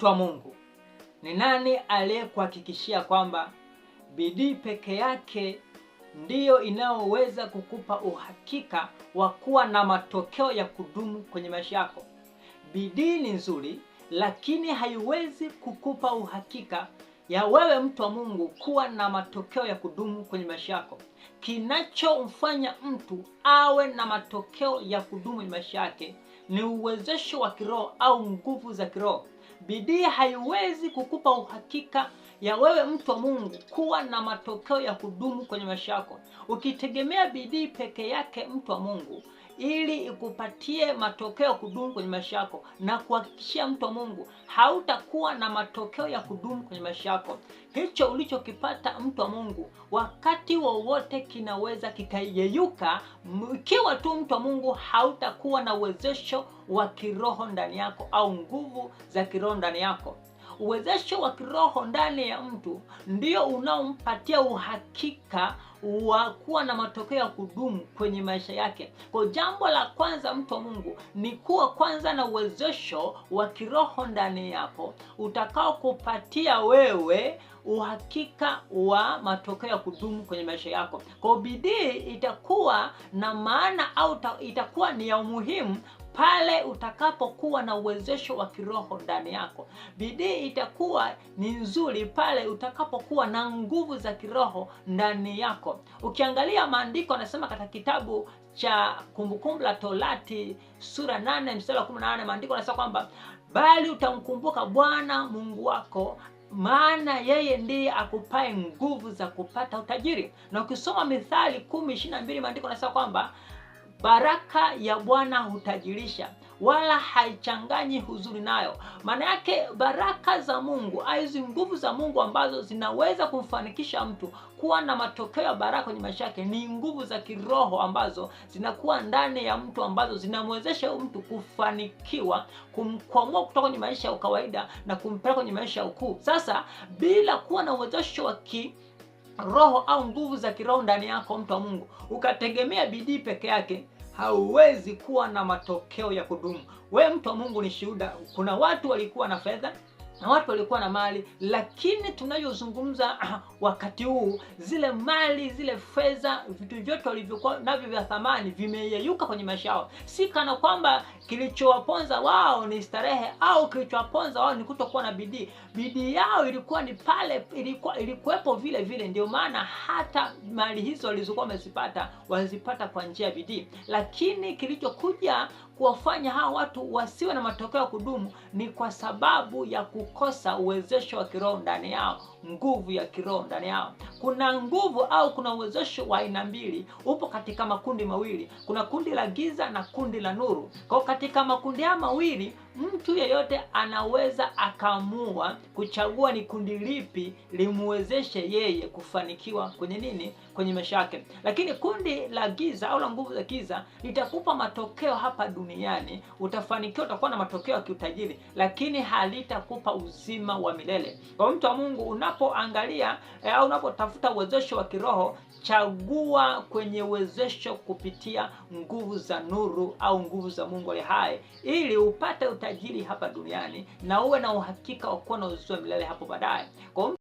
Mtu wa Mungu, ni nani aliyekuhakikishia kwamba bidii peke yake ndiyo inayoweza kukupa uhakika wa kuwa na matokeo ya kudumu kwenye maisha yako? Bidii ni nzuri, lakini haiwezi kukupa uhakika ya wewe mtu wa Mungu kuwa na matokeo ya kudumu kwenye maisha yako. Kinachomfanya mtu awe na matokeo ya kudumu kwenye maisha yake ni uwezesho wa kiroho au nguvu za kiroho. Bidii haiwezi kukupa uhakika ya wewe mtu wa Mungu kuwa na matokeo ya kudumu kwenye maisha yako. Ukitegemea bidii peke yake, mtu wa Mungu, ili ikupatie matokeo ya kudumu kwenye maisha yako, na kuhakikishia mtu wa Mungu, hautakuwa na matokeo ya kudumu kwenye maisha yako. Hicho ulichokipata, mtu wa Mungu, wakati wowote kinaweza kikayeyuka, ikiwa tu mtu wa Mungu hautakuwa na uwezesho wa kiroho ndani yako au nguvu za kiroho ndani yako. Uwezesho wa kiroho ndani ya mtu ndio unaompatia uhakika wa kuwa na matokeo ya kudumu kwenye maisha yake. Kwa jambo la kwanza, mtu wa Mungu, ni kuwa kwanza na uwezesho wa kiroho ndani yako utakao kupatia wewe uhakika wa matokeo ya kudumu kwenye maisha yako. Kwa bidii itakuwa na maana au itakuwa ni ya umuhimu pale utakapokuwa na uwezesho wa kiroho ndani yako. Bidii itakuwa ni nzuri pale utakapokuwa na nguvu za kiroho ndani yako. Ukiangalia maandiko yanasema katika kitabu cha Kumbukumbu la Torati sura 8 mstari wa 18, maandiko yanasema kwamba bali utamkumbuka Bwana Mungu wako, maana yeye ndiye akupae nguvu za kupata utajiri. Na ukisoma Mithali 10:22, maandiko yanasema kwamba baraka ya Bwana hutajirisha, wala haichanganyi huzuni nayo. Maana yake baraka za Mungu, hizo nguvu za Mungu ambazo zinaweza kumfanikisha mtu kuwa na matokeo ya baraka kwenye maisha yake, ni nguvu za kiroho ambazo zinakuwa ndani ya mtu, ambazo zinamwezesha mtu kufanikiwa, kumkwamua kutoka kwenye maisha ya kawaida na kumpeleka kwenye maisha ya ukuu. Sasa bila kuwa na uwezesho wa roho au nguvu za kiroho ndani yako, mtu wa Mungu, ukategemea bidii peke yake, hauwezi kuwa na matokeo ya kudumu. Wewe mtu wa Mungu ni shuhuda. Kuna watu walikuwa na fedha na watu walikuwa na mali, lakini tunayozungumza wakati huu, zile mali, zile fedha, vitu vyote walivyokuwa navyo vya thamani vimeyeyuka kwenye maisha yao. Si kana kwamba kilichowaponza wao ni starehe au kilichowaponza wao ni kutokuwa na bidii. Bidii yao ilikuwa ni pale, ilikuwepo vile vile. Ndio maana hata mali hizo walizokuwa wazipata kwa njia ya bidii. Lakini kilichokuja kuwafanya hawa watu wasiwe na matokeo ya kudumu ni kwa sababu ya kukosa uwezesho wa kiroho ndani yao, nguvu ya kiroho ndani yao. Kuna nguvu au kuna uwezesho wa aina mbili, upo katika makundi mawili. Kuna kundi la giza na kundi la nuru. Kwa katika makundi haya mawili, mtu yeyote anaweza akaamua kuchagua ni kundi lipi limwezeshe yeye kufanikiwa kwenye nini, kwenye maisha yake. Lakini kundi la giza au la nguvu za giza litakupa matokeo hapa duniani, utafanikiwa, utakuwa na matokeo ya kiutajiri, lakini halitakupa uzima wa milele. Kwa mtu wa Mungu, unapoangalia au unapotafuta uwezesho wa kiroho, chagua kwenye uwezesho kupitia nguvu za nuru au nguvu za Mungu aliye hai, ili upate utajiri hapa duniani na uwe na uhakika wa kuwa na uzima wa milele hapo baadaye.